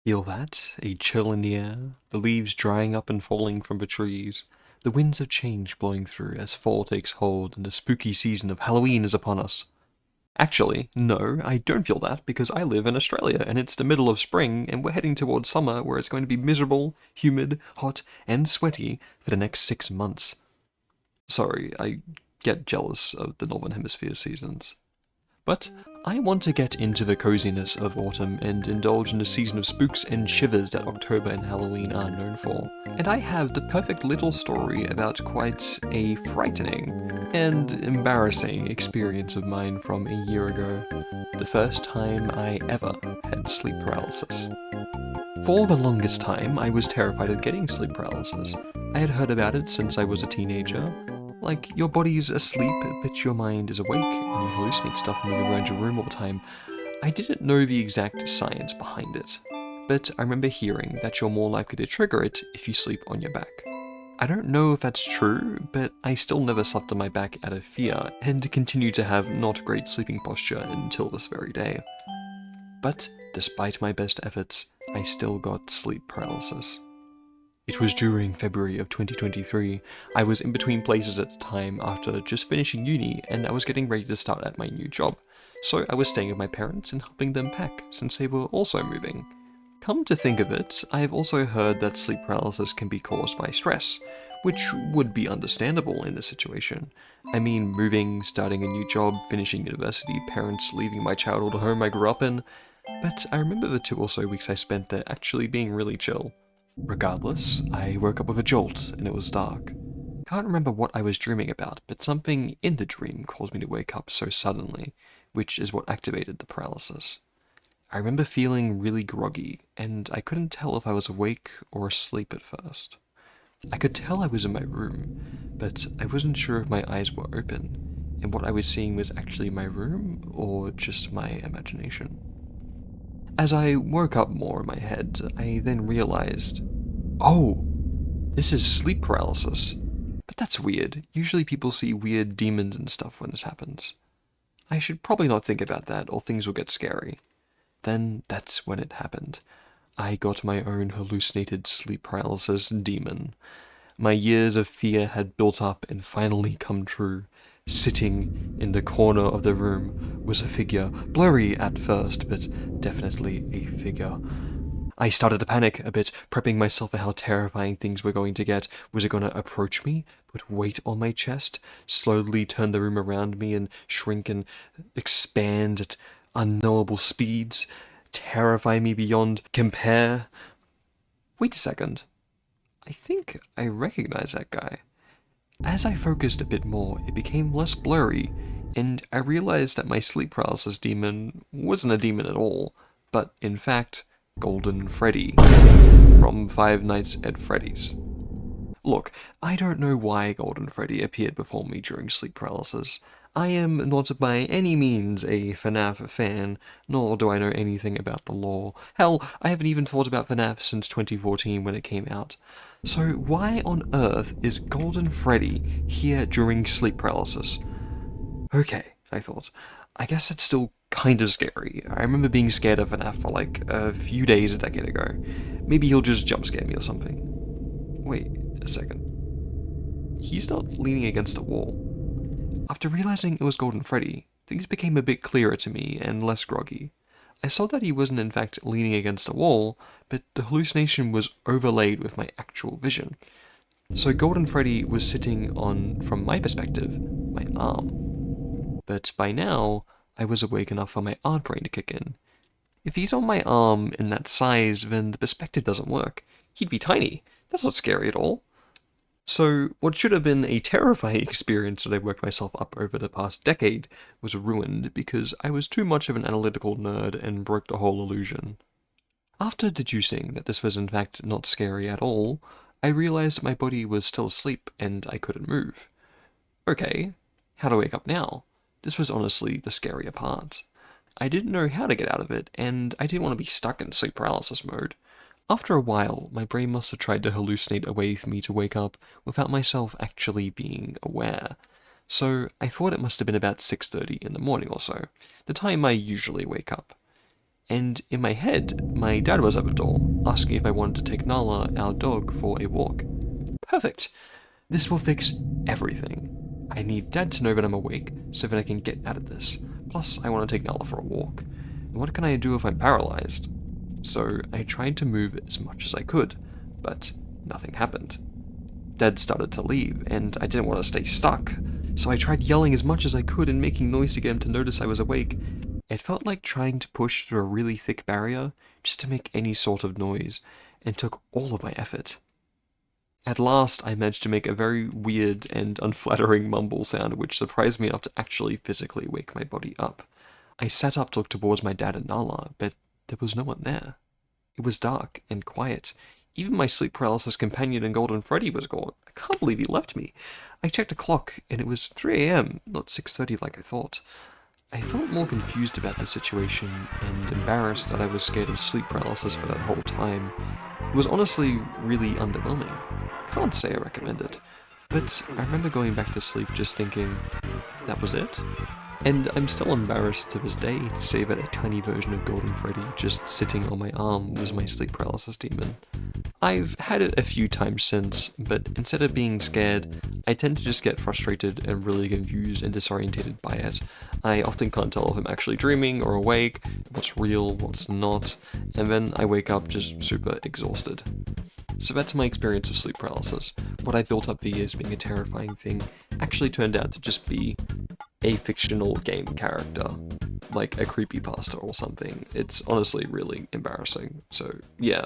Feel that? A chill in the air, the leaves drying up and falling from the trees, the winds of change blowing through as fall takes hold and the spooky season of Halloween is upon us. Actually, no, I don't feel that because I live in Australia and it's the middle of spring and we're heading towards summer where it's going to be miserable, humid, hot, and sweaty for the next 6 months. Sorry, I get jealous of the Northern Hemisphere seasons. But I want to get into the coziness of autumn and indulge in the season of spooks and shivers that October and Halloween are known for. And I have the perfect little story about quite a frightening and embarrassing experience of mine from a year ago. The first time I ever had sleep paralysis. For the longest time, I was terrified of getting sleep paralysis. I had heard about it since I was a teenager. Like, your body's asleep, but your mind is awake, and you hallucinate stuff moving around your room all the time. I didn't know the exact science behind it, but I remember hearing that you're more likely to trigger it if you sleep on your back. I don't know if that's true, but I still never slept on my back out of fear, and continue to have not great sleeping posture until this very day. But, despite my best efforts, I still got sleep paralysis. It was during February of 2023. I was in between places at the time after just finishing uni and I was getting ready to start at my new job. So I was staying with my parents and helping them pack since they were also moving. Come to think of it, I've also heard that sleep paralysis can be caused by stress, which would be understandable in this situation. I mean, moving, starting a new job, finishing university, parents leaving my childhood home I grew up in. But I remember the 2 or so weeks I spent there actually being really chill. Regardless, I woke up with a jolt and it was dark. Can't remember what I was dreaming about, but something in the dream caused me to wake up so suddenly, which is what activated the paralysis. I remember feeling really groggy, and I couldn't tell if I was awake or asleep at first. I could tell I was in my room, but I wasn't sure if my eyes were open, and what I was seeing was actually my room or just my imagination. As I woke up more in my head, I then realized, oh, this is sleep paralysis. But that's weird. Usually people see weird demons and stuff when this happens. I should probably not think about that or things will get scary. Then that's when it happened. I got my own hallucinated sleep paralysis demon. My years of fear had built up and finally come true. Sitting in the corner of the room was a figure, blurry at first, but definitely a figure. I started to panic a bit, prepping myself for how terrifying things were going to get. Was it going to approach me, put weight on my chest, slowly turn the room around me and shrink and expand at unknowable speeds, terrify me beyond compare? Wait a second. I think I recognize that guy. As I focused a bit more, it became less blurry, and I realized that my sleep paralysis demon wasn't a demon at all, but in fact, Golden Freddy from Five Nights at Freddy's. Look, I don't know why Golden Freddy appeared before me during sleep paralysis. I am not by any means a FNAF fan, nor do I know anything about the lore. Hell, I haven't even thought about FNAF since 2014 when it came out. So why on earth is Golden Freddy here during sleep paralysis? Okay, I thought. I guess that's still kind of scary. I remember being scared of FNAF for like a few days a decade ago. Maybe he'll just jump scare me or something. Wait a second. He's not leaning against a wall. After realizing it was Golden Freddy, things became a bit clearer to me and less groggy. I saw that he wasn't in fact leaning against a wall, but the hallucination was overlaid with my actual vision. So Golden Freddy was sitting on, from my perspective, my arm. But by now, I was awake enough for my art brain to kick in. If he's on my arm in that size, then the perspective doesn't work. He'd be tiny. That's not scary at all. So, what should have been a terrifying experience that I worked myself up over the past decade was ruined because I was too much of an analytical nerd and broke the whole illusion. After deducing that this was in fact not scary at all, I realized that my body was still asleep and I couldn't move. Okay, how to wake up now? This was honestly the scarier part. I didn't know how to get out of it, and I didn't want to be stuck in sleep paralysis mode. After a while, my brain must have tried to hallucinate a way for me to wake up without myself actually being aware. So I thought it must have been about 6:30 in the morning or so, the time I usually wake up. And in my head, my dad was at the door, asking if I wanted to take Nala, our dog, for a walk. Perfect! This will fix everything. I need Dad to know that I'm awake, so that I can get out of this. Plus, I want to take Nala for a walk. And what can I do if I'm paralyzed? So I tried to move as much as I could, but nothing happened. Dad started to leave, and I didn't want to stay stuck, so I tried yelling as much as I could and making noise to get him to notice I was awake. It felt like trying to push through a really thick barrier just to make any sort of noise, and took all of my effort. At last, I managed to make a very weird and unflattering mumble sound which surprised me enough to actually physically wake my body up. I sat up to look towards my dad and Nala, but there was no one there. It was dark and quiet. Even my sleep paralysis companion and Golden Freddy was gone. I can't believe he left me. I checked the clock, and it was 3 a.m., not 6:30 like I thought. I felt more confused about the situation, and embarrassed that I was scared of sleep paralysis for that whole time. It was honestly really underwhelming. Can't say I recommend it. But I remember going back to sleep just thinking, that was it? And I'm still embarrassed to this day to say that a tiny version of Golden Freddy just sitting on my arm was my sleep paralysis demon. I've had it a few times since, but instead of being scared, I tend to just get frustrated and really confused and disorientated by it. I often can't tell if I'm actually dreaming or awake, what's real, what's not, and then I wake up just super exhausted. So that's my experience of sleep paralysis. What I built up the years being a terrifying thing actually turned out to just be a fictional game character, like a creepypasta or something. It's honestly really embarrassing. So yeah,